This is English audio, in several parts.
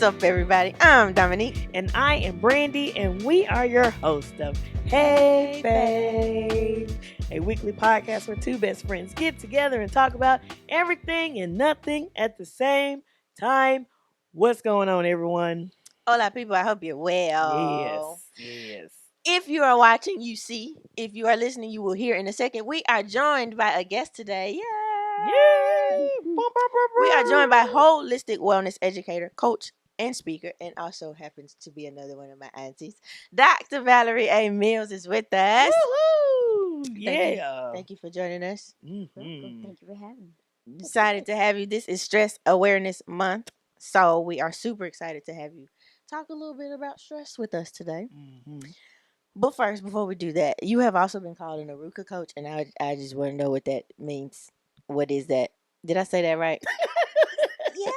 up, everybody? I'm Dominique. And I am Brandy, and we are your hosts of Hey Fave, a weekly podcast where two best friends get together and talk about everything and nothing at the same time. What's going on, everyone? Hola, people. I hope you're well. Yes. If you are watching, you see. If you are listening, you will hear in a second. We are joined by a guest today. Yay! We are joined by holistic wellness educator, coach, and speaker, and also happens to be another one of my aunties. Dr. Valerie A. Mills is with us. Woo-hoo! Thank you for joining us. Mm-hmm. Thank you for having me. Excited to have you. This is Stress Awareness Month, so we are super excited to have you talk a little bit about stress with us today. Mm-hmm. But first, before we do that, you have also been called an Aruka coach, and I just want to know what that means. What is that? Did I say that right?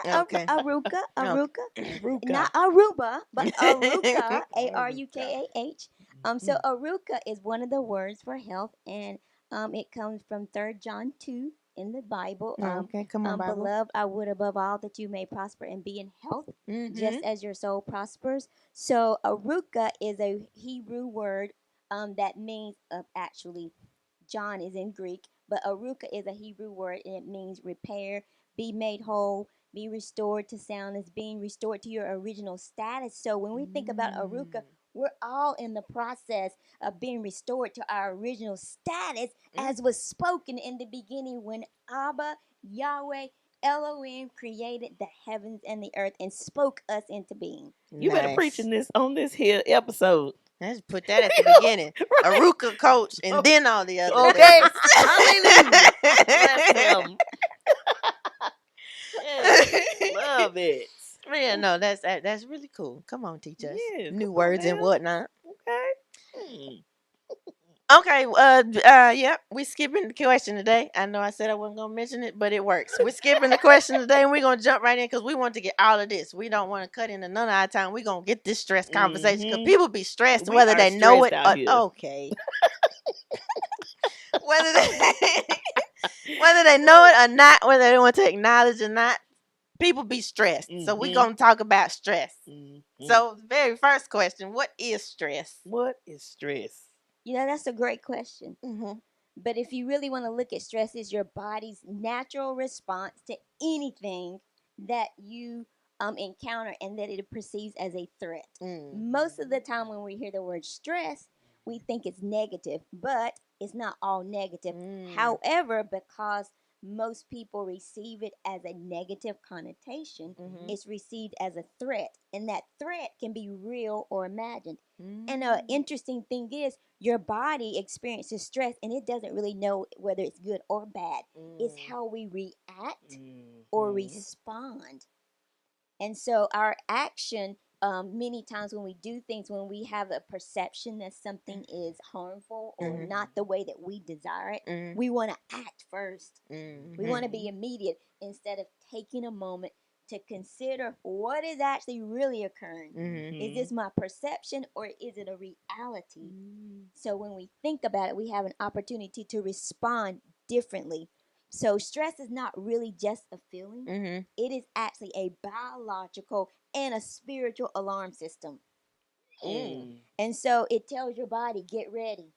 Yeah, Okay. Aruka, Aruka. not Aruba, but Aruka, Arukah. So Aruka is one of the words for health, and it comes from 3 John 2 in the Bible. Okay, come on, Bible. Beloved, I would above all that you may prosper and be in health, Mhm. just as your soul prospers. So Aruka is a Hebrew word that means actually John is in Greek, but Aruka is a Hebrew word and it means repair, be made whole, be restored to soundness, being restored to your original status. So when we think about Aruka, we're all in the process of being restored to our original status as was spoken in the beginning when Abba, Yahweh, Elohim created the heavens and the earth and spoke us into being. You better preaching this on this here episode. Let's put that at the beginning. Right. Aruka coach, and then all the other Okay. things. Hallelujah. Bless him. Yes, love it. Yeah, no, that's really cool. Come on, teach us Yes, new come on, words and man. whatnot. Okay. Okay, yeah, we skipping the question today. I know I said I wasn't gonna mention it, but it works. We're skipping the question today, and we're gonna jump right in because we want to get all of this. We don't want to cut into none of our time. We're gonna get this stress conversation because Mhm. people be stressed We whether are they know it stressed out or here. okay. whether they know it or not, whether they want to acknowledge or not, people be stressed. So we're Mhm. gonna talk about stress. Mhm. So the very first question: what is stress? What is stress? You know, that's a great question. Mm-hmm. But if you really want to look at stress, is your body's natural response to anything that you encounter and that it perceives as a threat. Most of the time when we hear the word stress, we think it's negative, but it's not all negative. However, because most people receive it as a negative connotation, it's received as a threat, and that threat can be real or imagined. And an interesting thing is your body experiences stress and it doesn't really know whether it's good or bad. It's how we react or respond. And so our action, many times when we do things, when we have a perception that something is harmful or not the way that we desire it, we want to act first. We want to be immediate instead of taking a moment to consider what is actually really occurring. Is this my perception or is it a reality? So when we think about it, we have an opportunity to respond differently. So stress is not really just a feeling. It is actually a biological and a spiritual alarm system. And so it tells your body, get ready.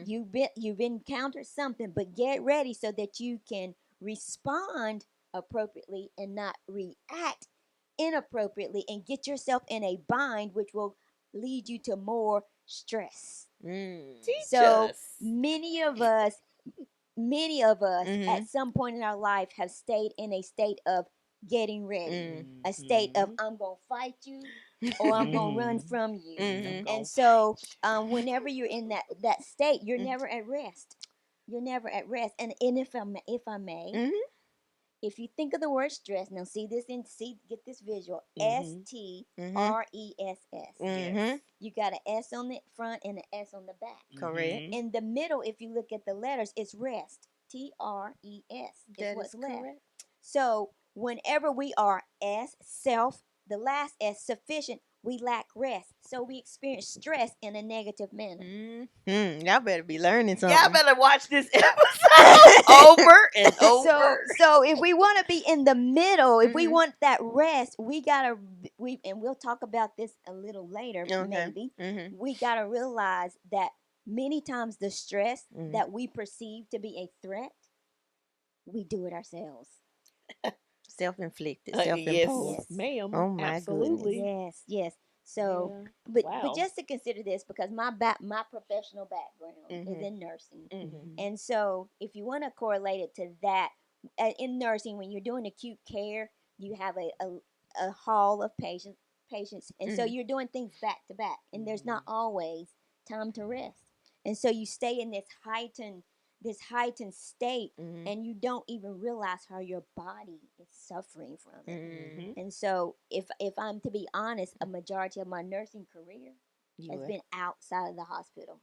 You've encountered something, but get ready so that you can respond appropriately and not react inappropriately and get yourself in a bind, which will lead you to more stress. So many of us at some point in our life have stayed in a state of getting ready, a state of I'm going to fight you or I'm going to run from you. And so whenever you're in that state, you're never at rest. You're never at rest. And if I may, if you think of the word stress, now get this visual, STRESS. You got an S on the front and an S on the back. Correct. In the middle, if you look at the letters, it's rest. TRES is what's left. Correct. So whenever we are self, the last S, sufficient, we lack rest. So we experience stress in a negative manner. Y'all better be learning something. Y'all better watch this episode over and over. So if we want to be in the middle, if we want that rest, we got to and we'll talk about this a little later, Okay. maybe. Mm-hmm. We got to realize that many times the stress Mhm. that we perceive to be a threat, we do it ourselves. Self-inflicted, Yes, self-imposed. Yes. ma'am. Oh my Absolutely. Yes, yes. So, Yeah. but Wow. just to consider this, because my professional background is Mhm. in nursing, Mhm. and so if you want to correlate it to that, in nursing, when you're doing acute care, you have a hall of patients, and so Mhm. you're doing things back to back, and there's not always time to rest, and so you stay in this heightened state, Mhm. and you don't even realize how your body is suffering from it. Mhm. And so, if I'm to be honest, a majority of my nursing career You has would. been outside of the hospital,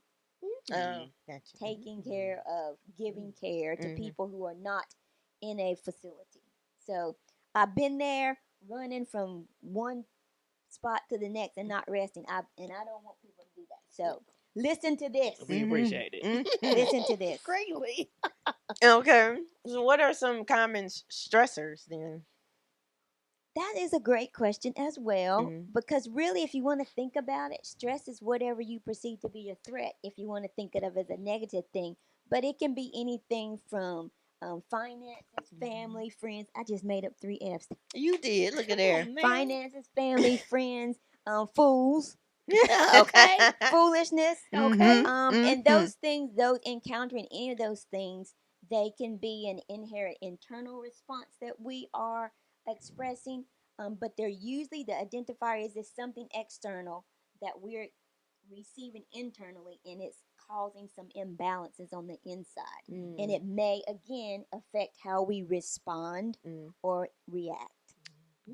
Oh, gotcha. taking care of, giving care to Mhm. people who are not in a facility. So I've been there, running from one spot to the next and not resting. And I don't want people to do that. So listen to this. We appreciate it. Mhm. Listen to this. Greatly. Okay. So, what are some common stressors then? That is a great question as well, Mhm. because really, if you want to think about it, stress is whatever you perceive to be a threat, if you want to think of it as a negative thing. But it can be anything from finances, family, friends. I just made up 3 F's. You did. Look at Come there. on, man. Finances, family, friends, fools. Okay, foolishness. Okay. And those things, those encountering any of those things, they can be an inherent internal response that we are expressing, but they're usually, the identifier is something external that we're receiving internally, and it's causing some imbalances on the inside, and it may again affect how we respond or react.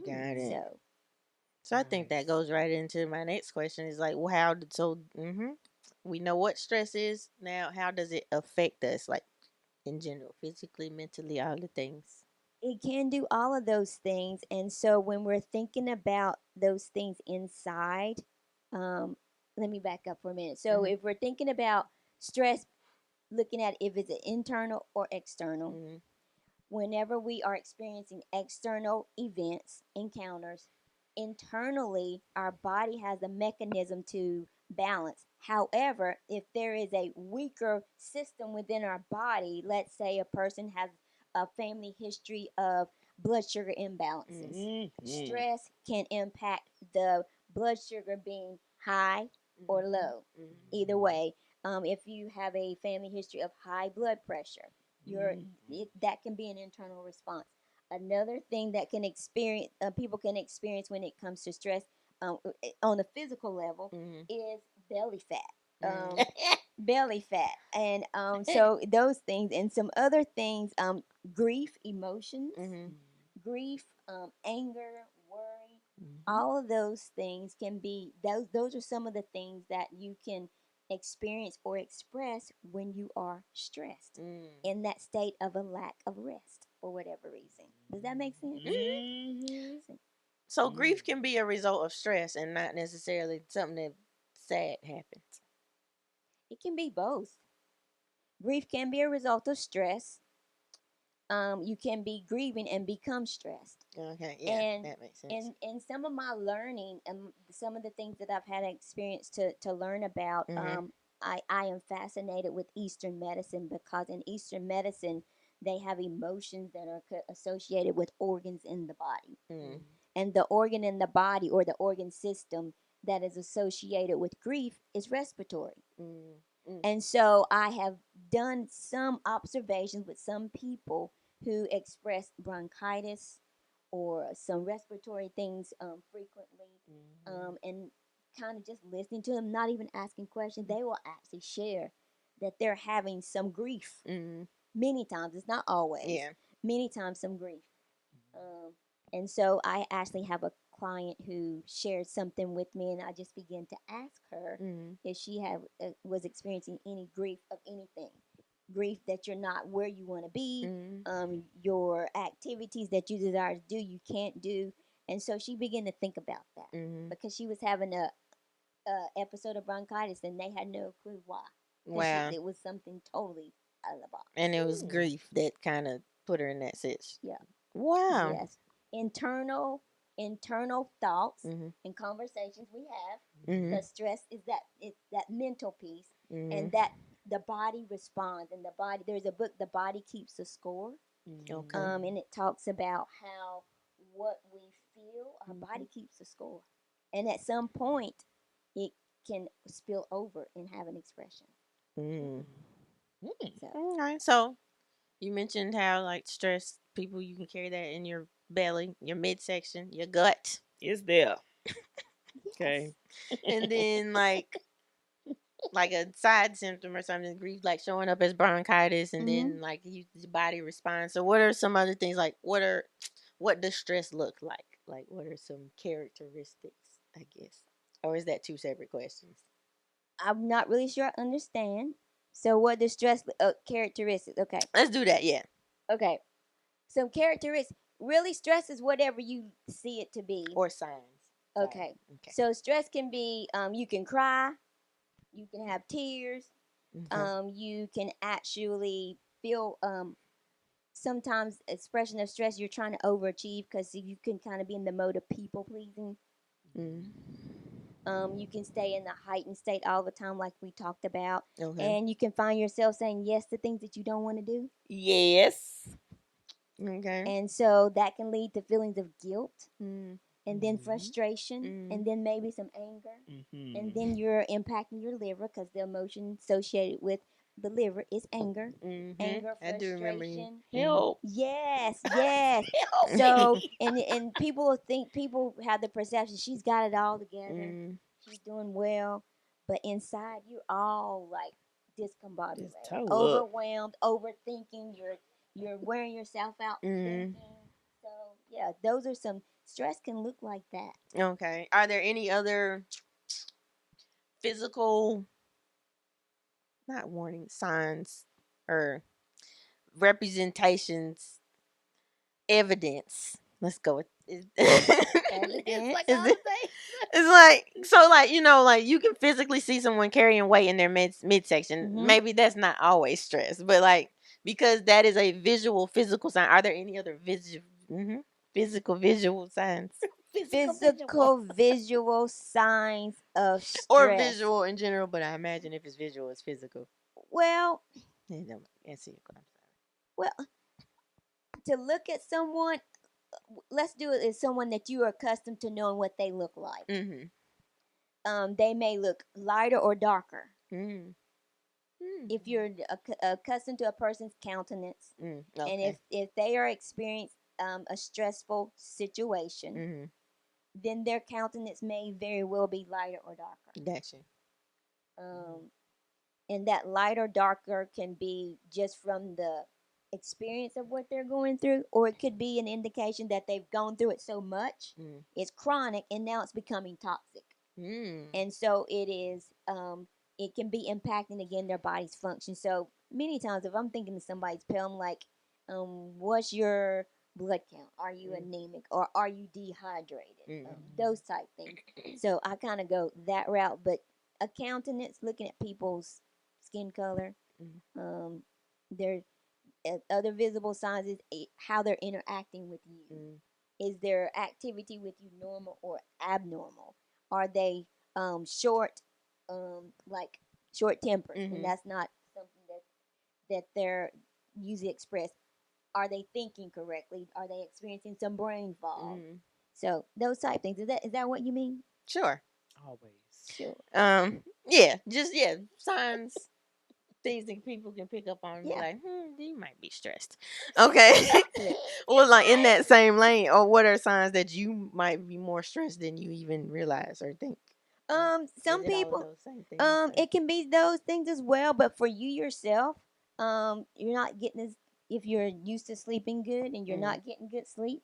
Got it. So So I think that goes right into my next question. Is like, well, we know what stress is now. How does it affect us, like in general, physically, mentally, all the things? it can do all of those things. And so when we're thinking about those things inside, um, let me back up for a minute. So Mhm. if we're thinking about stress, looking at if it's internal or external, Mhm. whenever we are experiencing external events, encounters, internally, our body has a mechanism to balance. However, if there is a weaker system within our body, let's say a person has a family history of blood sugar imbalances, stress can impact the blood sugar being high or low. Either way, if you have a family history of high blood pressure, that can be an internal response. Another thing that can experience people can experience when it comes to stress, on a physical level, is belly fat. Belly fat, and so those things and some other things, grief, emotions, grief, anger, worry, all of those things can be, those are some of the things that you can experience or express when you are stressed, in that state of a lack of rest for whatever reason. Does that make sense? So grief can be a result of stress and not necessarily something that sad happens. It can be both. Grief can be a result of stress. You can be grieving and become stressed. Okay, yeah, And that makes sense. in some of my learning and some of the things that I've had experience to learn about, I am fascinated with Eastern medicine, because in Eastern medicine they have emotions that are associated with organs in the body, and the organ in the body, or the organ system that is associated with grief, is respiratory. And so I have done some observations with some people who express bronchitis or some respiratory things frequently, and kind of just listening to them, not even asking questions, they will actually share that they're having some grief. Many times, it's not always, many times some grief. And so I actually have a client who shared something with me, and I just began to ask her if she was experiencing any grief of anything, grief that you're not where you want to be, your activities that you desire to do, you can't do. And so she began to think about that, because she was having a episode of bronchitis, and they had no clue why. Wow. It was something totally out of the box. And it was grief that kind of put her in that situation. Yeah. Wow. Yes. Internal internal thoughts and conversations we have. The stress is that mental piece, and that the body responds. And the body, there's a book, The Body Keeps a Score. Okay. And it talks about how what we feel, our body keeps a score, and at some point, it can spill over and have an expression. So you mentioned how like stress people, you can carry that in your belly, your midsection, your gut. It's there. Yes. Okay. And then like a side symptom or something, grief like showing up as bronchitis, and then like the body responds. So what are some other things, like what does stress look like? Like what are some characteristics, I guess? Or is that two separate questions? I'm not really sure I understand. So what does stress characteristics? Okay. Let's do that, yeah. Okay. Some characteristics. Really, stress is whatever you see it to be. Or signs. Okay. So stress can be you can cry, you can have tears, you can actually feel sometimes expression of stress, you're trying to overachieve because you can kind of be in the mode of people pleasing. You can stay in the heightened state all the time, like we talked about, and you can find yourself saying yes to things that you don't want to do. Yes. Okay. And so that can lead to feelings of guilt, and then frustration, and then maybe some anger, and then you're impacting your liver because the emotion associated with the liver is anger. Anger, frustration. I do remember you. Help. Yes, yes. Help So me. and people have the perception she's got it all together. She's doing well, but inside you're all like discombobulated, overwhelmed, overthinking. You're wearing yourself out thinking. So yeah, those are some stress can look like that. Okay. Are there any other physical, not warning signs or representations, evidence? Let's go with Evidence. It's like, so like, like you can physically see someone carrying weight in their midsection. Maybe that's not always stress, but like, because that is a physical sign. Are there any other visual signs? Physical visual signs of stress. Or visual in general, but I imagine if it's visual, it's physical. Well, Well, to look at someone, let's do it as someone that you are accustomed to knowing what they look like. They may look lighter or darker. If you're accustomed to a person's countenance, and if they are experiencing a stressful situation, then their countenance may very well be lighter or darker. Gotcha. And that light or darker can be just from the experience of what they're going through, or it could be an indication that they've gone through it so much, it's chronic, and now it's becoming toxic. And so it is, it can be impacting again their body's function. So many times, if I'm thinking of somebody's pill, I'm like, what's your blood count? Are you anemic, or are you dehydrated? Those type things. So I kind of go that route, but a countenance, looking at people's skin color, their other visible signs is how they're interacting with you. Is their activity with you normal or abnormal? Are they short, like short tempered, and that's not something that they're usually expressed. Are they thinking correctly? Are they experiencing some brain fog? So those type things. Is that what you mean? Sure. Always. Sure. Signs, things that people can pick up on. Yeah. Like, you might be stressed. Okay. Well, like in that same lane, or what are signs that you might be more stressed than you even realize or think? Some people, it can be those things as well. But for you yourself, you're not getting as, if you're used to sleeping good and you're not getting good sleep.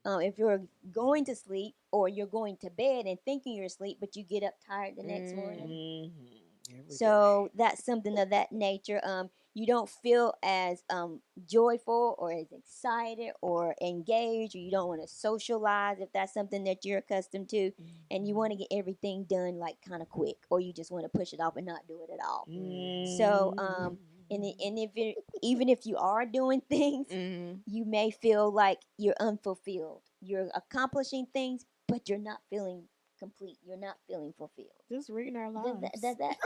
If you're going to sleep or you're going to bed and thinking you're asleep, but you get up tired the next morning. So that's something of that nature. You don't feel as joyful or as excited or engaged, or you don't want to socialize if that's something that you're accustomed to, and you want to get everything done like kind of quick, or you just want to push it off and not do it at all. So and if even if you are doing things, you may feel like you're unfulfilled You're accomplishing things, but you're not feeling complete. You're not feeling fulfilled. Just reading our lives. Does that?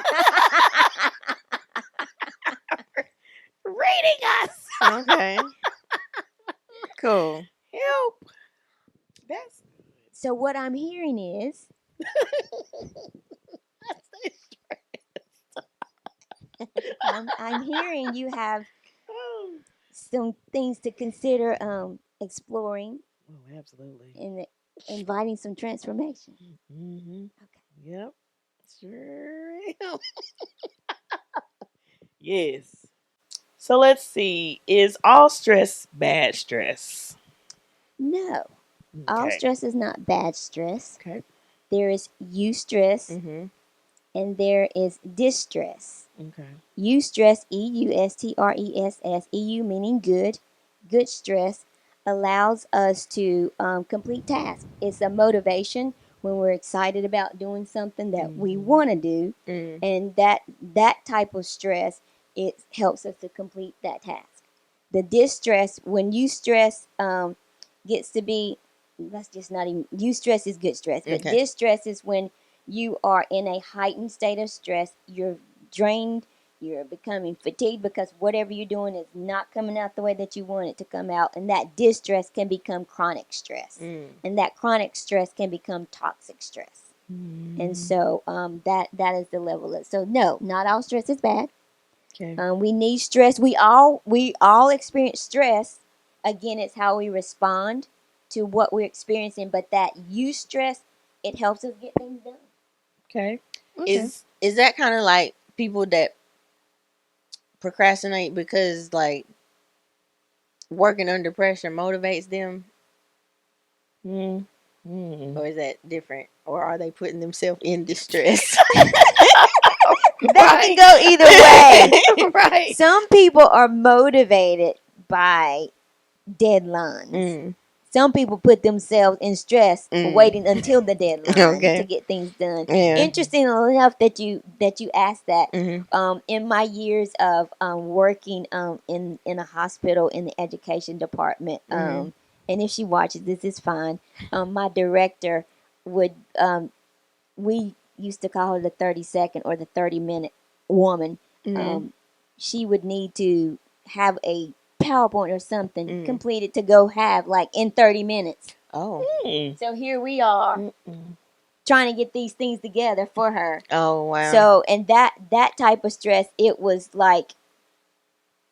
Reading us. Okay. Cool. Help. That's So what I'm hearing is I'm hearing you have some things to consider exploring Oh, absolutely. and inviting some transformation. Mm-hmm. Okay. Yep. Sure am. Yes. So let's see. Is all stress bad stress? No, all stress is not bad stress. Okay. There is eustress and there is distress. Okay. Eustress, eustress, eu meaning good. Good stress allows us to complete tasks. It's a motivation when we're excited about doing something that we want to do, and that type of stress, it helps us to complete that task. The distress, when eustress gets to be, let's just not even, eustress is good stress, but distress is when you are in a heightened state of stress. You're drained, you're becoming fatigued because whatever you're doing is not coming out the way that you want it to come out, and that distress can become chronic stress, and that chronic stress can become toxic stress. And so that is the level of, so no, not all stress is bad. Okay. We need stress. We all experience stress. Again, it's how we respond to what we're experiencing, but that eustress, it helps us get things done. Okay. Is that kind of like people that procrastinate because like working under pressure motivates them? Or is that different? Or are they putting themselves in distress? That can go either way. Right. Some people are motivated by deadlines. Some people put themselves in stress waiting until the deadline to get things done. Yeah. Interesting enough that you asked that. In my years of working in a hospital in the education department, and if she watches this, is fine. My director would we used to call her the 30-second or the 30-minute woman. She would need to have a PowerPoint or something completed to go have like in 30 minutes. Oh. So here we are trying to get these things together for her. Oh, wow. So, and that type of stress, it was like,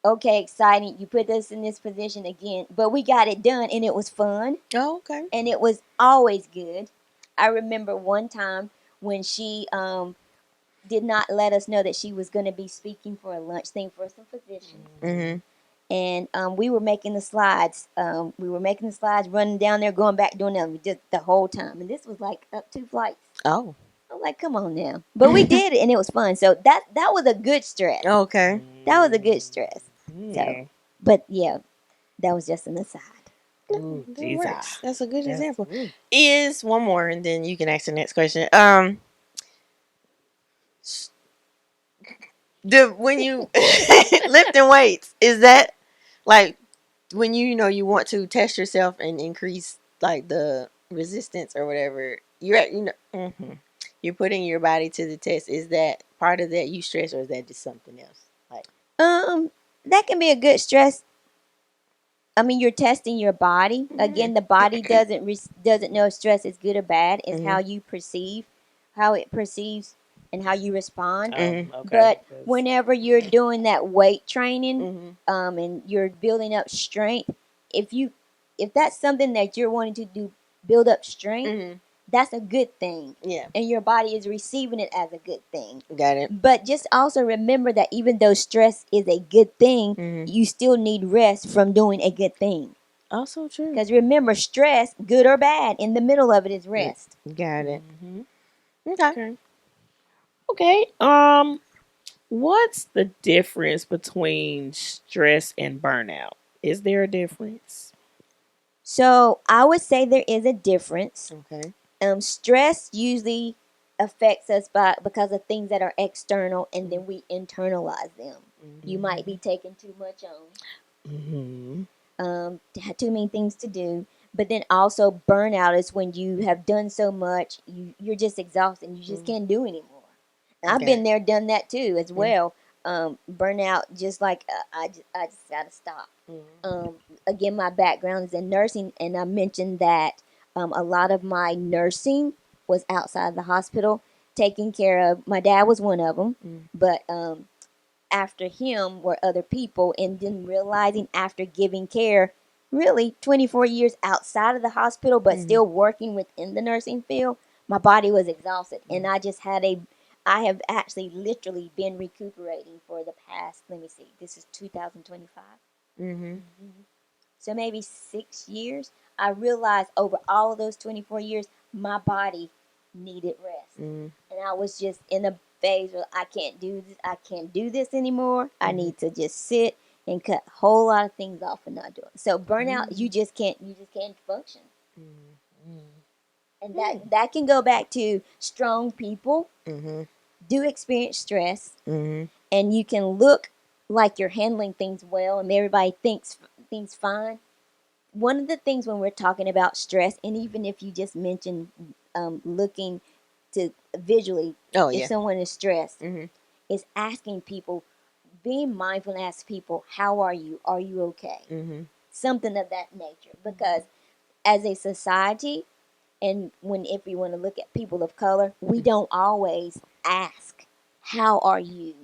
okay, exciting. You put us in this position again, but we got it done and it was fun. Oh, okay. And it was always good. I remember one time when she did not let us know that she was going to be speaking for a lunch thing for some physicians. And we were making the slides. Running down there, going back, doing them just the whole time. And this was like up 2 flights. Oh. I'm like, come on now. But we did it, and it was fun. So that was a good stress. Okay. That was a good stress. So, but yeah, that was just an aside. Ooh, Jesus. That's a good example. Ooh. Is one more, and then you can ask the next question. When you lifting weights, is that like when you want to test yourself and increase like the resistance or whatever? You're putting your body to the test. Is that part of that eustress, or is that just something else? Like that can be a good stress. I mean, you're testing your body. Again, the body doesn't know if stress is good or bad. It's how you perceive, how it perceives, and how you respond. Okay. But whenever you're doing that weight training, and you're building up strength, if that's something that you're wanting to do, build up strength, that's a good thing. Yeah. And your body is receiving it as a good thing. Got it. But just also remember that even though stress is a good thing, you still need rest from doing a good thing. Also true. Because remember, stress, good or bad, in the middle of it is rest. Got it. Okay. What's the difference between stress and burnout? Is there a difference? So I would say there is a difference. Okay. Stress usually affects us because of things that are external, and then we internalize them. You might be taking too much on. Too many things to do. But then also burnout is when you have done so much, you're just exhausted and you just can't do anymore. And I've been there, done that too as well. Burnout, just like I just gotta stop. Again, my background is in nursing, and I mentioned that a lot of my nursing was outside the hospital, taking care of. My dad was one of them, but after him were other people, and then realizing after giving care, really 24 years outside of the hospital, but still working within the nursing field, my body was exhausted, and I have actually literally been recuperating for the past, let me see, this is 2025. So maybe 6 years. I realized over all of those 24 years, my body needed rest. And I was just in a phase where I can't do this. I can't do this anymore. I need to just sit and cut a whole lot of things off and not do it. So burnout, you just can't function. And that can go back to strong people do experience stress, and you can look like you're handling things well, and everybody thinks fine. One of the things when we're talking about stress, and even if you just mention looking to visually, if someone is stressed, is asking people, being mindful and ask people, how are you? Are you okay? Something of that nature. Because as a society, and if you want to look at people of color, we don't always ask, how are you?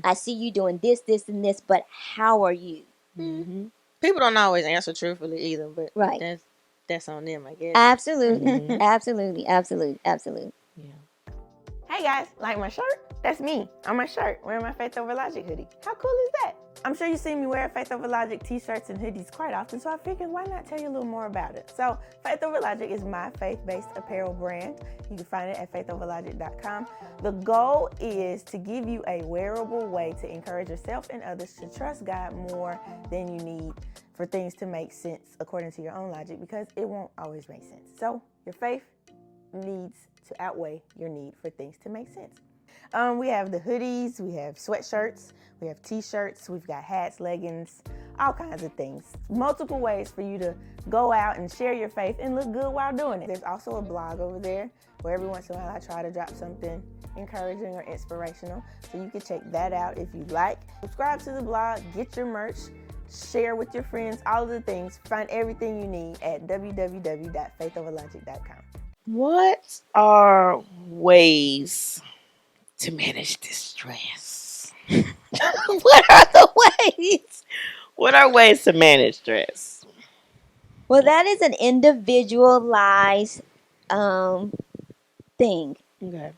I see you doing this, this, and this, but how are you? People don't always answer truthfully either, but right. that's on them, I guess. Absolutely. Absolutely. Yeah. Hey guys, like my shirt? That's me on my shirt wearing my Faith Over Logic hoodie. How cool is that? I'm sure you've seen me wear Faith Over Logic t-shirts and hoodies quite often, so I figured why not tell you a little more about it. So Faith Over Logic is my faith-based apparel brand. You can find it at faithoverlogic.com. The goal is to give you a wearable way to encourage yourself and others to trust God more than you need for things to make sense according to your own logic, because it won't always make sense. So your faith needs to outweigh your need for things to make sense. We have the hoodies, we have sweatshirts, we have t-shirts, we've got hats, leggings, all kinds of things. Multiple ways for you to go out and share your faith and look good while doing it. There's also a blog over there where every once in a while I try to drop something encouraging or inspirational. So you can check that out if you like. Subscribe to the blog, get your merch, share with your friends, all of the things. Find everything you need at www.faithoverlogic.com. What are ways to manage this stress? What are the ways? What are ways to manage stress? Well, that is an individualized thing. Okay.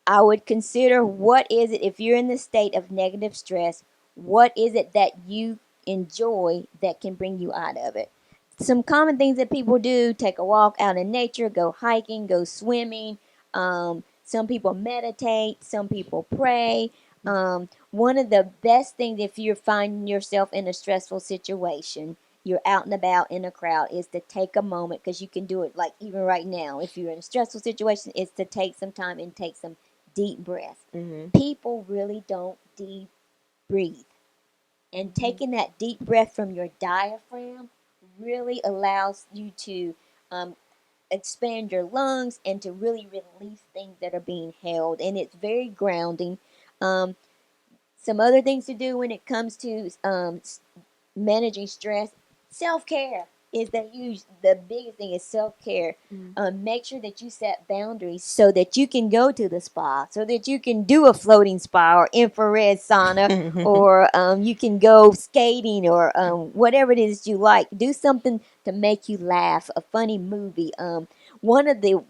I would consider, what is it, if you're in the state of negative stress, what is it that you enjoy that can bring you out of it? Some common things that people do: take a walk out in nature, go hiking, go swimming. Some people meditate, some people pray. One of the best things, if you're finding yourself in a stressful situation, you're out and about in a crowd, is to take a moment, because you can do it like even right now. If you're in a stressful situation, is to take some time and take some deep breaths. People really don't deep breathe. And taking that deep breath from your diaphragm really allows you to expand your lungs and to really release things that are being held. And it's very grounding. Some other things to do when it comes to managing stress: self-care is the biggest thing is self-care. Make sure that you set boundaries so that you can go to the spa, so that you can do a floating spa or infrared sauna, or you can go skating, or whatever it is you like. Do something to make you laugh, a funny movie. One of the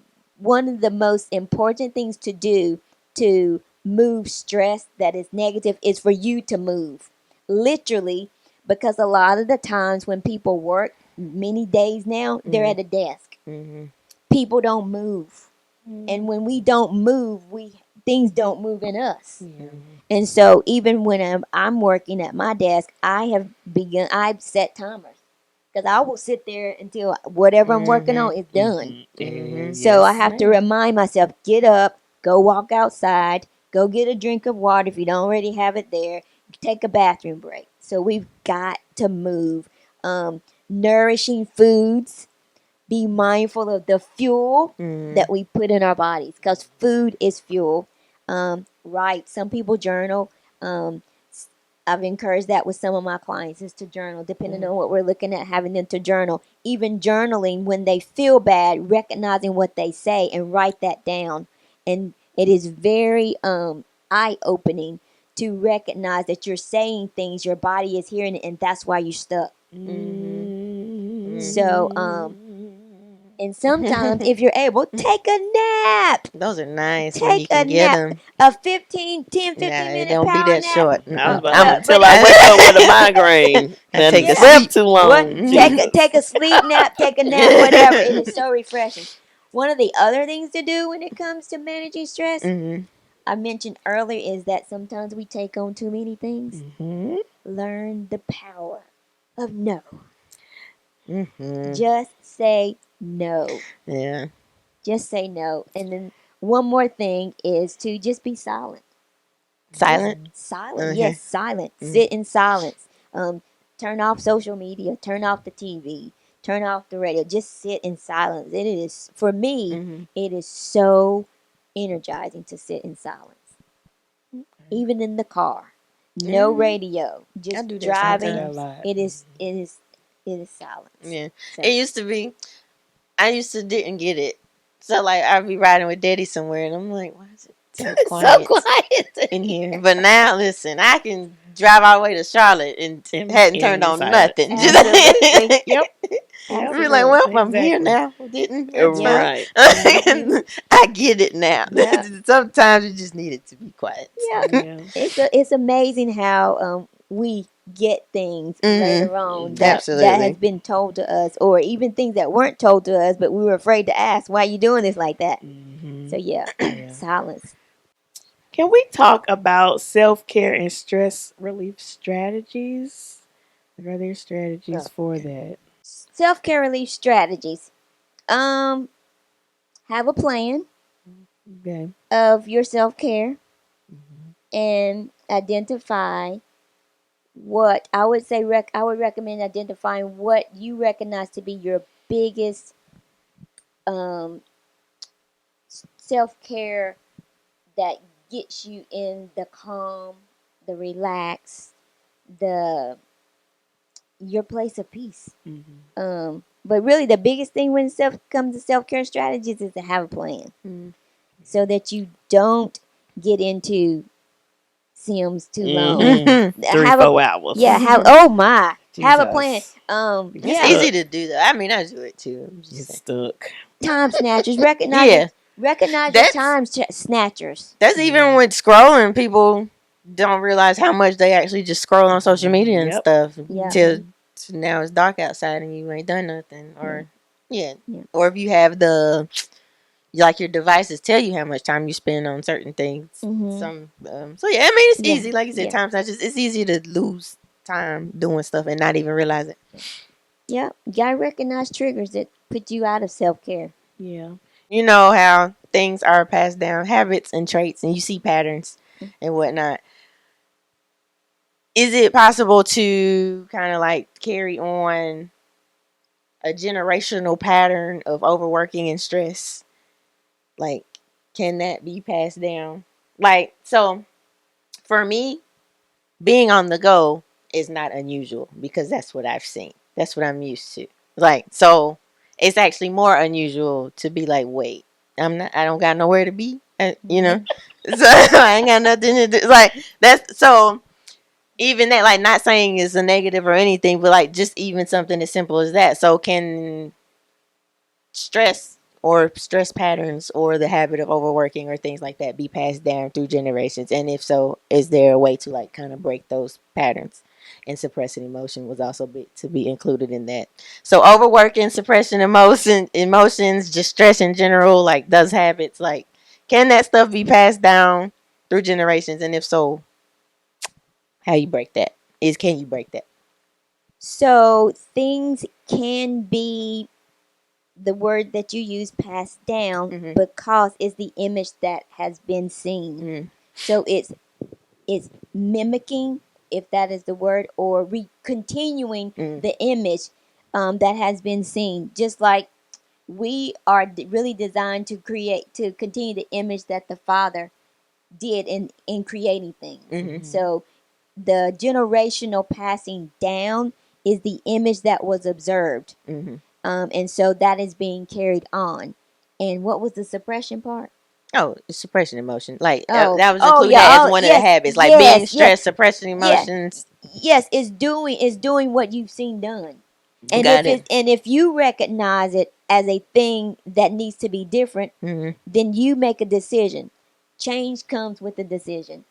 most important things to do to move stress that is negative is for you to move, literally. Because a lot of the times when people work, many days now, they're at a desk. People don't move. And when we don't move, things don't move in us. And so even when I'm working at my desk, I've set timers. Because I will sit there until whatever I'm working on is done. So I have to remind myself, get up, go walk outside, go get a drink of water if you don't already have it there, take a bathroom break. So we've got to move. nourishing foods. Be mindful of the fuel that we put in our bodies, because food is fuel. Right. Some people journal. I've encouraged that with some of my clients, is to journal, depending on what we're looking at, having them to journal. Even journaling when they feel bad, recognizing what they say and write that down. And it is very eye-opening to recognize that you're saying things, your body is hearing it, and that's why you're stuck. So, and sometimes if you're able, take a nap. Those are nice when Take you can a get nap. them. A 15 Nah, minute it don't be power that nap. short. I was about Well, to till but I wake up with a migraine. I take And a slept sleep. too long. What? Jesus. Take a sleep nap, take a nap, whatever. It is so refreshing. One of the other things to do when it comes to managing stress, I mentioned earlier, is that sometimes we take on too many things. Learn the power of no. Just say no. Yeah. Just say no. And then one more thing is to just be silent. Silent? Silent. Okay. Yes, silent. Sit in silence. Turn off social media. Turn off the TV. Turn off the radio. Just sit in silence. It is, for me, it is so energizing to sit in silence. Even in the car. No radio. Just do that driving. sometimes. It is silence. Yeah. So- It used to be, I used to didn't get it. So, like, I'd be riding with Daddy somewhere, and I'm like, why is it so quiet, in here? But now, listen, I can drive all the way to Charlotte and hadn't turned on nothing. Absolutely. Yep. Be like, well, I'm here Exactly. now. Didn't. That's fine. Right. I get it now. Yeah. Sometimes you just need it to be quiet. Yeah. It's amazing how we get things later on that Absolutely. has been told to us, or even things that weren't told to us, but we were afraid to ask, why are you doing this like that? So yeah. Silence. Can we talk about self-care and stress relief strategies? Are there strategies for that? Self-care relief strategies. Have a plan Okay. of your self-care and identify what I would say. I would recommend identifying what you recognize to be your biggest self-care that gets you in the calm, the relaxed, your place of peace. But really, the biggest thing when comes to self-care strategies is to have a plan, so that you don't get into Sims too long. 3-4 hours. Yeah, have a plan. It's easy to do that. I mean, I do it too. I'm just Get saying. stuck. Time snatchers. Recognize your time snatchers. That's even with scrolling. People don't realize how much they actually just scroll on social media and stuff till now it's dark outside and you ain't done nothing. Or or if you have your devices tell you how much time you spend on certain things. So yeah, I mean, it's easy. Like you said, time snatchers. It's easy to lose time doing stuff and not even realize it. Yeah, you gotta recognize triggers that put you out of self-care. Yeah. You know how things are passed down, habits and traits, and you see patterns and whatnot. Is it possible to kind of like carry on a generational pattern of overworking and stress? Like, can that be passed down? Like, so for me, being on the go is not unusual because that's what I've seen. That's what I'm used to. Like, so it's actually more unusual to be like, wait, I don't got nowhere to be, you know? So I ain't got nothing to do. Like, that's so even that, like, not saying is a negative or anything, but like just even something as simple as that. So can stress or stress patterns or the habit of overworking or things like that be passed down through generations? And if so, is there a way to like kind of break those patterns? And suppressing emotion was also to be included in that. So overworking, suppressing emotions, just stress in general, like those habits, like can that stuff be passed down through generations? And if so, how you break that? Can you break that? So things can be, the word that you use, passed down, because it's the image that has been seen. So it's mimicking, if that is the word, or continuing the image that has been seen. Just like we are really designed to continue the image that the Father did in creating things. Mm-hmm. So the generational passing down is the image that was observed. Mm-hmm. And so that is being carried on. And what was the suppression part? Oh, it's suppression emotion. Like Oh. that was Oh, included yeah. as Oh, one of yes, the habits. Like yes, being yes. stressed, suppressing Yeah. emotions. Yes, it's doing what you've seen done. And Got it. if you recognize it as a thing that needs to be different, Mm-hmm. then you make a decision. Change comes with a decision.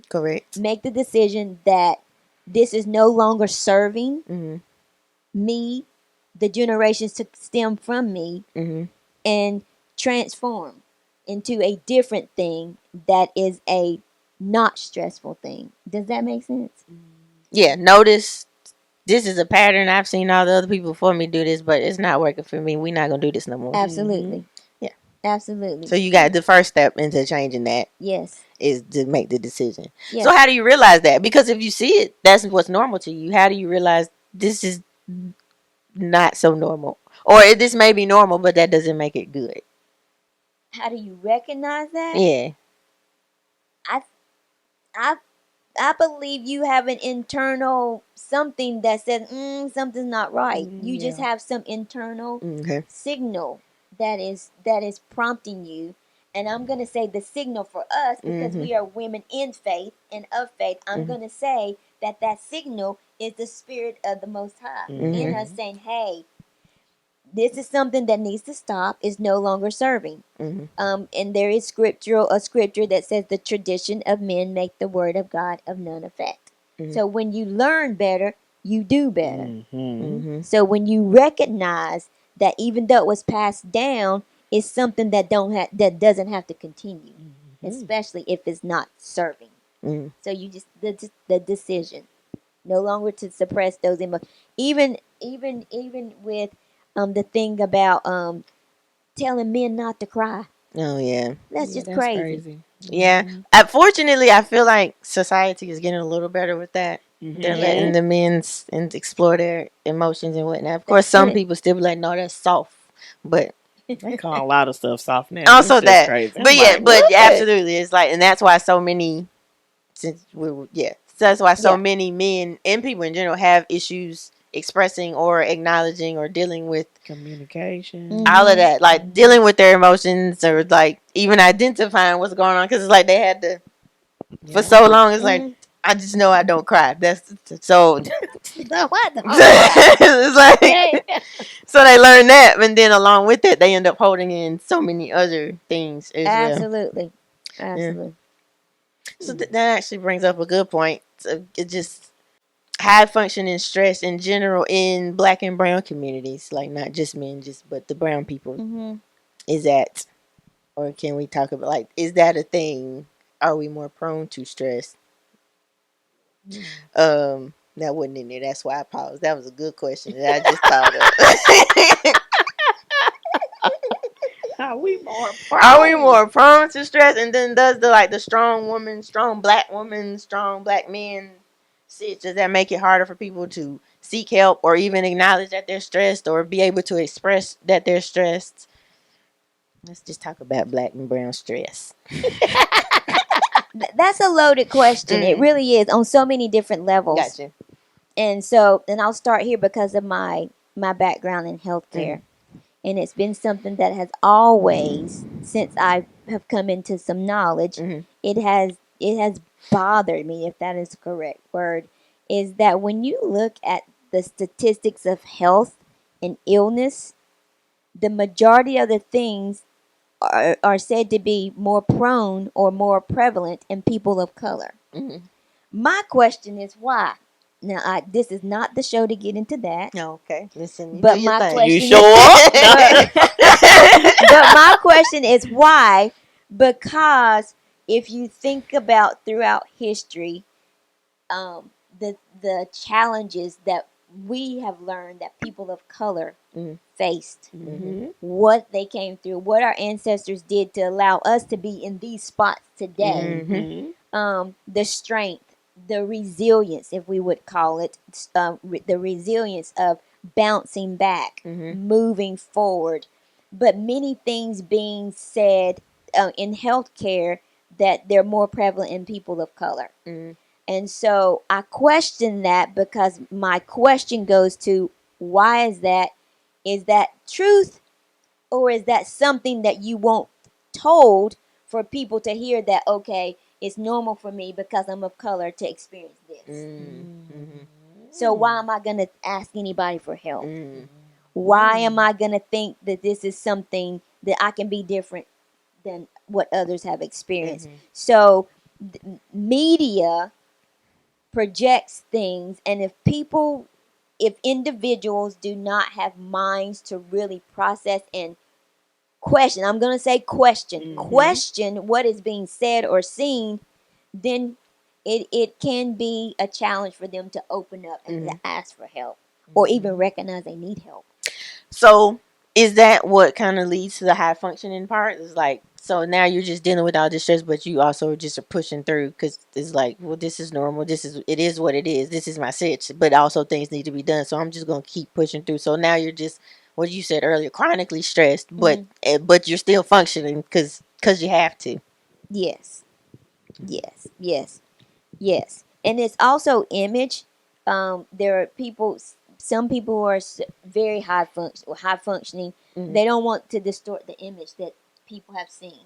Correct. Make the decision that this is no longer serving Mm-hmm. me, the generations to stem from me, Mm-hmm. and transform into a different thing that is a not stressful thing. Does that make sense? Yeah. Notice this is a pattern. I've seen all the other people before me do this, but it's not working for me. We're not gonna do this no more. Absolutely. Yeah. Absolutely. So you got the first step into changing that Yes. is to make the decision. Yes. So how do you realize that? Because if you see it, that's what's normal to you. How do you realize this is not so normal? Or this may be normal, but that doesn't make it good. How do you recognize that? Yeah. I believe you have an internal something that says something's not right. You just have some internal Okay. signal that is prompting you. And I'm gonna say the signal for us, because we are women in faith and of faith. I'm gonna say that signal is the Spirit of the Most High in us saying, "Hey, this is something that needs to stop. It's no longer serving." And there is a scripture that says the tradition of men make the word of God of none effect. So when you learn better, you do better. So when you recognize that even though it was passed down, it's something that that doesn't have to continue, especially if it's not serving. So you just the decision, no longer to suppress those emotions. Even with the thing about telling men not to cry. Oh yeah. That's just crazy. Yeah. Unfortunately, I feel like society is getting a little better with that. They're letting the men explore their emotions and whatnot. Of course, some people still be like, "No, that's soft," but they call a lot of stuff soft now. also It's just that. crazy. But yeah, but absolutely, it's like, and that's why so many. Since that's why so many men and people in general have issues expressing or acknowledging or dealing with communication, all of that, like dealing with their emotions or like even identifying what's going on, because it's like they had to for so long. It's like, I just know I don't cry. That's so. What? It's like so they learn that, and then along with it, they end up holding in so many other things as well. Absolutely. So that actually brings up a good point. So it just high functioning stress in general in Black and brown communities, like not just men, but the brown people. Is that, or can we talk about, like, is that a thing? Are we more prone to stress? That wasn't in there. That's why I paused. That was a good question that I just thought of. Are we more prone to stress? And then does the strong woman, strong black woman, strong black men, does that make it harder for people to seek help or even acknowledge that they're stressed or be able to express that they're stressed? Let's just talk about Black and brown stress. That's a loaded question. It really is, on so many different levels. Gotcha. And I'll start here because of my background in healthcare. And it's been something that has always, since I have come into some knowledge, it has bothered me, if that is the correct word, is that when you look at the statistics of health and illness, the majority of the things are said to be more prone or more prevalent in people of color. My question is why? Now, this is not the show to get into that. No, okay. Listen, but my question you show up? But my question is why? Because if you think about throughout history, the challenges that we have learned that people of color faced, what they came through, what our ancestors did to allow us to be in these spots today, the strength, the resilience, if we would call it, the resilience of bouncing back, moving forward. But many things being said in healthcare that they're more prevalent in people of color. And so I question that, because my question goes to, why is that? Is that truth, or is that something that you want told for people to hear that, okay, it's normal for me because I'm of color to experience this? So why am I going to ask anybody for help? Why am I going to think that this is something that I can be different than what others have experienced? So media projects things, and if individuals do not have minds to really process and question, I'm going to say question what is being said or seen, then it can be a challenge for them to open up and to ask for help, or even recognize they need help. So is that what kind of leads to the high functioning part? Is like, so now you're just dealing with all this stress, but you also just are pushing through, because it's like, well, this is normal. It is what it is. This is my sitch, but also things need to be done. So I'm just going to keep pushing through. So now you're just, what you said earlier, chronically stressed, but you're still functioning because you have to. Yes. And it's also image. There are some people who are very high functioning. They don't want to distort the image that people have seen.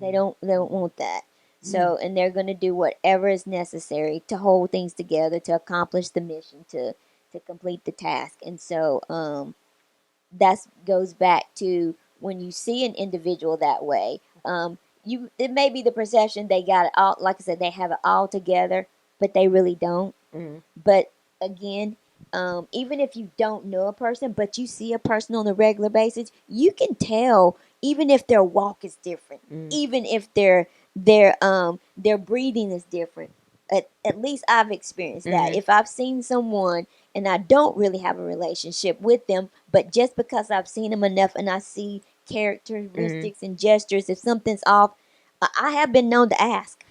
They don't want that. So, and they're going to do whatever is necessary to hold things together, to accomplish the mission, to complete the task. And so that goes back to, when you see an individual that way, it may be the perception they got it all, like I said, they have it all together, but they really don't. But again, even if you don't know a person, but you see a person on a regular basis, you can tell, even if their walk is different, even if their breathing is different. At least I've experienced that. If I've seen someone and I don't really have a relationship with them, but just because I've seen them enough and I see characteristics and gestures, if something's off, I have been known to ask.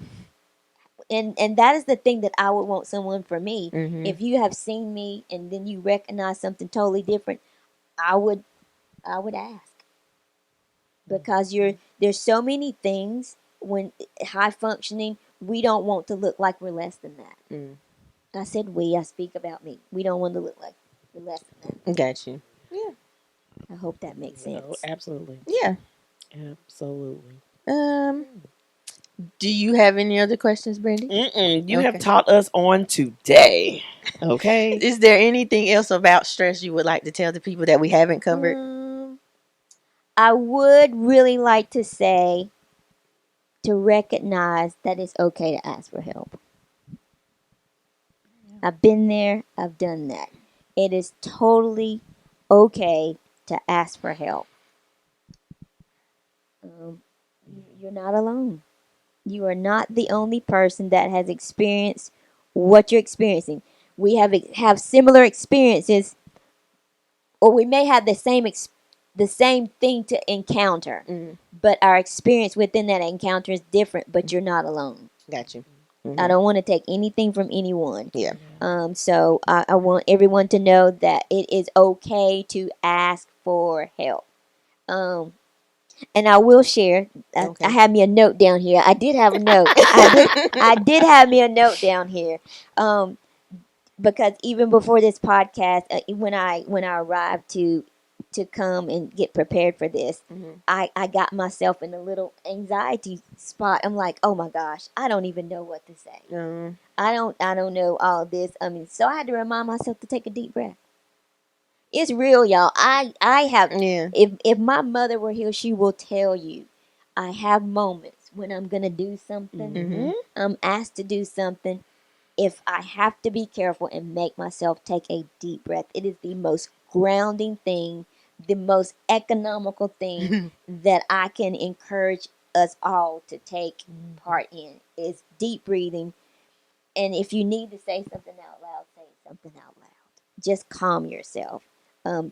And that is the thing that I would want someone for me. If you have seen me and then you recognize something totally different, I would ask. Because there's so many things when high functioning, we don't want to look like we're less than that. I said we, I speak about me. We don't want to look like we're less than that. Got you. Yeah. I hope that makes sense. Oh, absolutely. Yeah. Absolutely. Do you have any other questions, Brandy? You have taught us on today. Okay. Is there anything else about stress you would like to tell the people that we haven't covered? I would really like to say, to recognize that it's okay to ask for help. I've been there. I've done that. It is totally okay to ask for help. You're not alone. You are not the only person that has experienced what you're experiencing. We have similar experiences, or we may have the same thing to encounter, but our experience within that encounter is different. But you're not alone. Got you. I don't want to take anything from anyone. Yeah. So I want everyone to know that it is okay to ask for help. And I will share. I have me a note down here. I did have a note. I did have me a note down here. Because even before this podcast, when I arrived to come and get prepared for this, I got myself in a little anxiety spot. I'm like, oh my gosh, I don't even know what to say. I don't know all this. I mean, so I had to remind myself to take a deep breath. It's real, y'all. I have. Yeah. If my mother were here, she will tell you, I have moments when I'm gonna do something. I'm asked to do something. If I have to be careful and make myself take a deep breath, it is the most grounding thing, the most economical thing that I can encourage us all to take part in, is deep breathing. And if you need to say something out loud, say something out loud. Just calm yourself.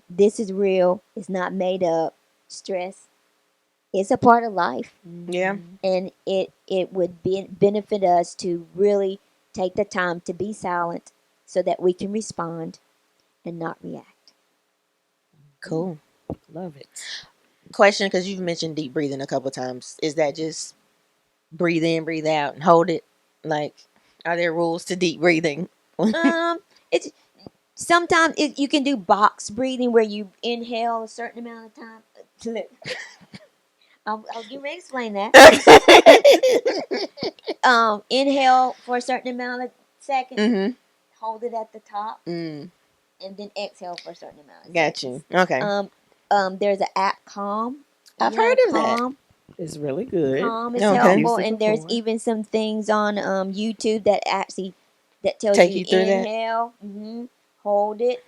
This is real. It's not made up. Stress, it's a part of life. Yeah. And it would benefit us to really take the time to be silent so that we can respond and not react. Cool. Love it. Question, because you've mentioned deep breathing a couple times. Is that just breathe in, breathe out, and hold it? Like, are there rules to deep breathing? It's sometimes you can do box breathing where you inhale a certain amount of time. Look, I'll get ready to explain that. Inhale for a certain amount of seconds, Mm-hmm. hold it at the top, Mm. and then exhale for a certain amount of Got seconds. you. Okay. There's an app Calm. I've heard of that. Calm. It's really good. Calm is Okay. helpful, Used it and there's before. even some things on YouTube that actually tells Take you you through that? inhale, hold it,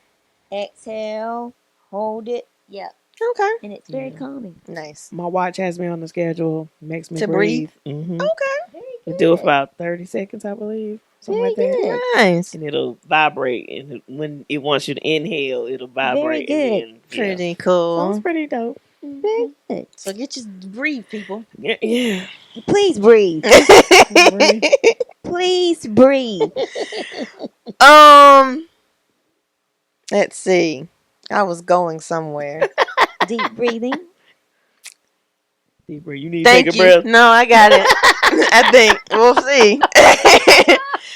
exhale, hold it. Yep, Okay. and it's very Yeah. calming. Nice. My watch has me on the schedule. Makes me To breathe? Mm-hmm. Okay. Very It good. do it for about 30 seconds, I believe. Something Very like that. good. Nice. And it'll vibrate. And when it wants you to inhale, it'll vibrate. good. And then, Pretty yeah. cool. Sounds pretty dope. Very good. So get your breathe, people. Yeah. Please breathe. Please breathe. Let's see. I was going somewhere. Deep breathing. Deeper. You need to Thank take a you. breath. No, I got it. I think we'll see.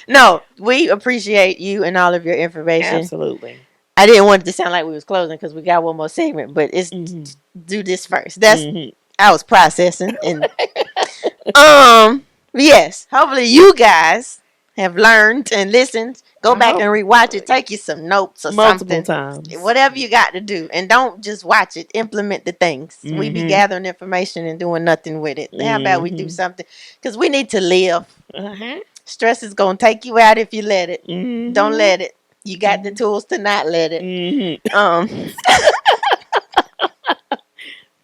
No, we appreciate you and all of your information. Absolutely. I didn't want it to sound like we was closing because we got one more segment, but it's do this first. That's I was processing and yes. Hopefully you guys have learned and listened. Go back and rewatch it. Take you some notes or multiple something. times. Whatever you got to do, and don't just watch it. Implement the things. We be gathering information and doing nothing with it. How about we do something? Because we need to live. Stress is gonna take you out if you let it. Don't let it. You got the tools to not let it.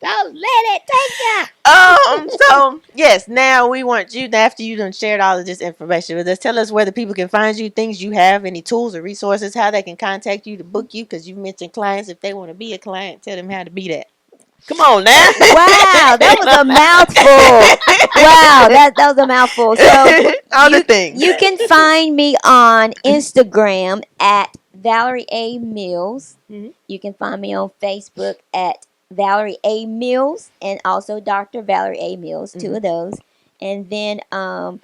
Don't let it take you. So yes, now we want you, after you done shared all of this information with us, tell us where the people can find you, things you have, any tools or resources, how they can contact you to book you, because you mentioned clients. If they want to be a client, tell them how to be that. Come on now. Wow, that was a mouthful. Wow, that was a mouthful. So all the things. You can find me on Instagram at Valerie A. Mills. You can find me on Facebook at Valerie A. Mills and also Dr. Valerie A. Mills, two of those. And then let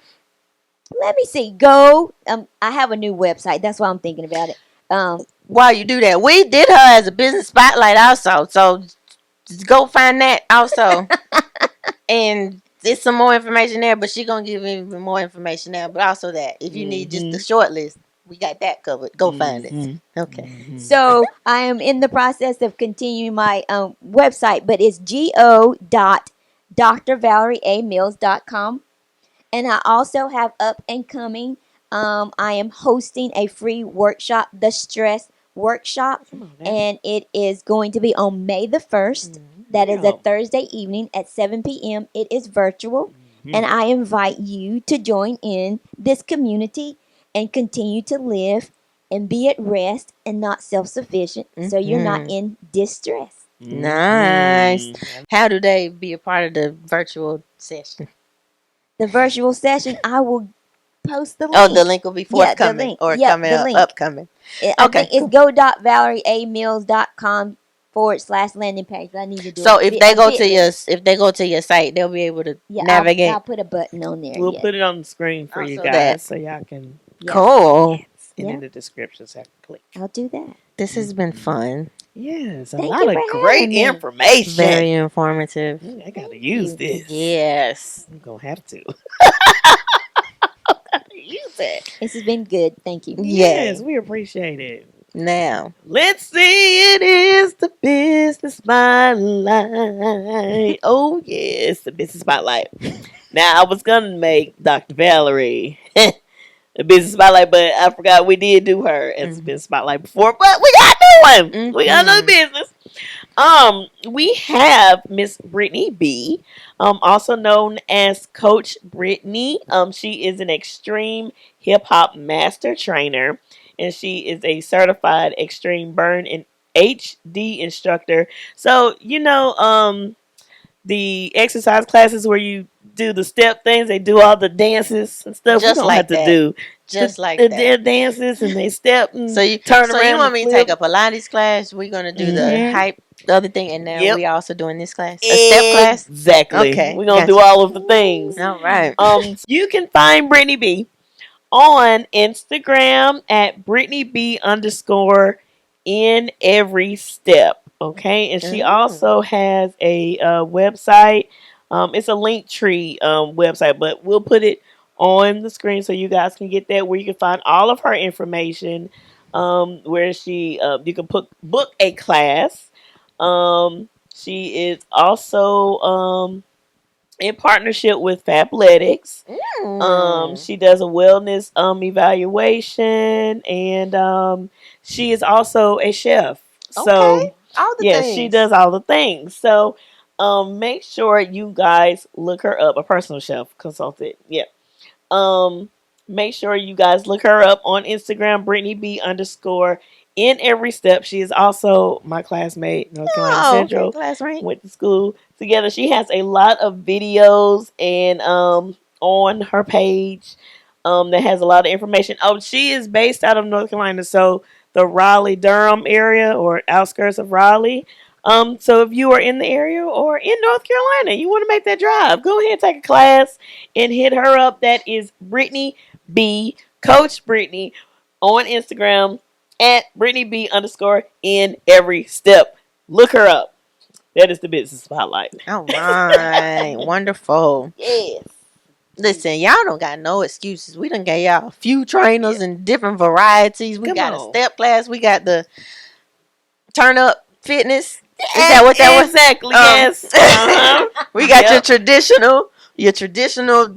me see. I have a new website. That's why I'm thinking about it. While you do that, we did her as a business spotlight also, so just go find that also. And there's some more information there, but she's gonna give even more information there. But also that if you need just the short list, we got that covered. Go find it. Okay. So I am in the process of continuing my website, but it's go.drvaleriea.mills.com. And I also have up and coming. I am hosting a free workshop, the Stress Workshop, and it is going to be on May the 1st. That is a Thursday evening at 7 p.m. It is virtual, and I invite you to join in this community and continue to live and be at rest and not self-sufficient, so you're not in distress. Nice. How do they be a part of the virtual session? The virtual session, I will post the link. Oh, the link will be forthcoming or coming up, upcoming. I think it's go.valeriamills.com/landing page. I need to do. So if they go to your site, they'll be able to navigate. I'll put a button on there. We'll put it on the screen for you guys so y'all can. Cool. And in the description, so I can click. I'll do that. This has been fun. Yes, a Thank lot you of for great having me. information. Very informative. I gotta use this. Yes. I'm gonna have to. Use it. This has been good. Thank you. Yes, we appreciate it. Now, let's see. It is the business spotlight. Oh yes, the business spotlight. Now I was gonna make Dr. Valerie a business spotlight, but I forgot we did do her as a business spotlight before. But we got new one. We got another business. We have Miss Brittany B, also known as Coach Brittany. She is an extreme hip hop master trainer, and she is a certified extreme burn and HD instructor. So the exercise classes where you do the step things, they do all the dances and stuff. Just we don't like have to that. do just the, like the, that. their dances and they step and So you turn around. You want me to take a Pilates class? We're gonna do the the other thing, and now Yep. we also doing this class, a step class. Exactly. Okay, We're gonna gotcha. do all of the things. All right. You can find Brittany B on Instagram at Brittany B _ in every step. Okay, and she also has a website. It's a Linktree website, but we'll put it on the screen so you guys can get that, where you can find all of her information. Where she you can book a class. She is also in partnership with Fabletics. She does a wellness evaluation, and she is also a chef. So all the yes, things. she does all the things. So make sure you guys look her up. A personal chef consultant. Yeah. Make sure you guys look her up on Instagram, Brittany B _ in every step. She is also my classmate, North Carolina Central. Classmate. Went to school together. She has a lot of videos and on her page that has a lot of information. Oh, she is based out of North Carolina, so the Raleigh-Durham area or outskirts of Raleigh. So if you are in the area or in North Carolina, you want to make that drive, go ahead and take a class and hit her up. That is Brittany B, Coach Brittany, on Instagram at Brittany B _ in every step. Look her up. That is the business spotlight. All right. Wonderful. Yes. Listen, y'all don't got no excuses. We done gave y'all a few trainers in different varieties. We got a step class. We got the turn up fitness. Is that what that was? Exactly. Yes. We got your traditional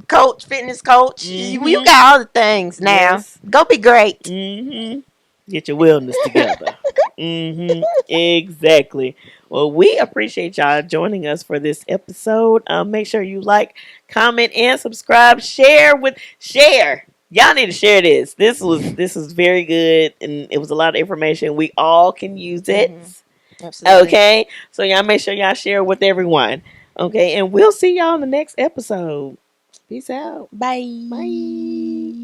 coach, fitness coach. You got all the things now. Yes. Go be great. Get your wellness together. Exactly. Well, we appreciate y'all joining us for this episode. Make sure you like, comment, and subscribe. Share. Y'all need to share this. This was very good, and it was a lot of information. We all can use it. Absolutely. Okay, so y'all make sure y'all share with everyone. Okay, and we'll see y'all in the next episode. Peace out. Bye. Bye.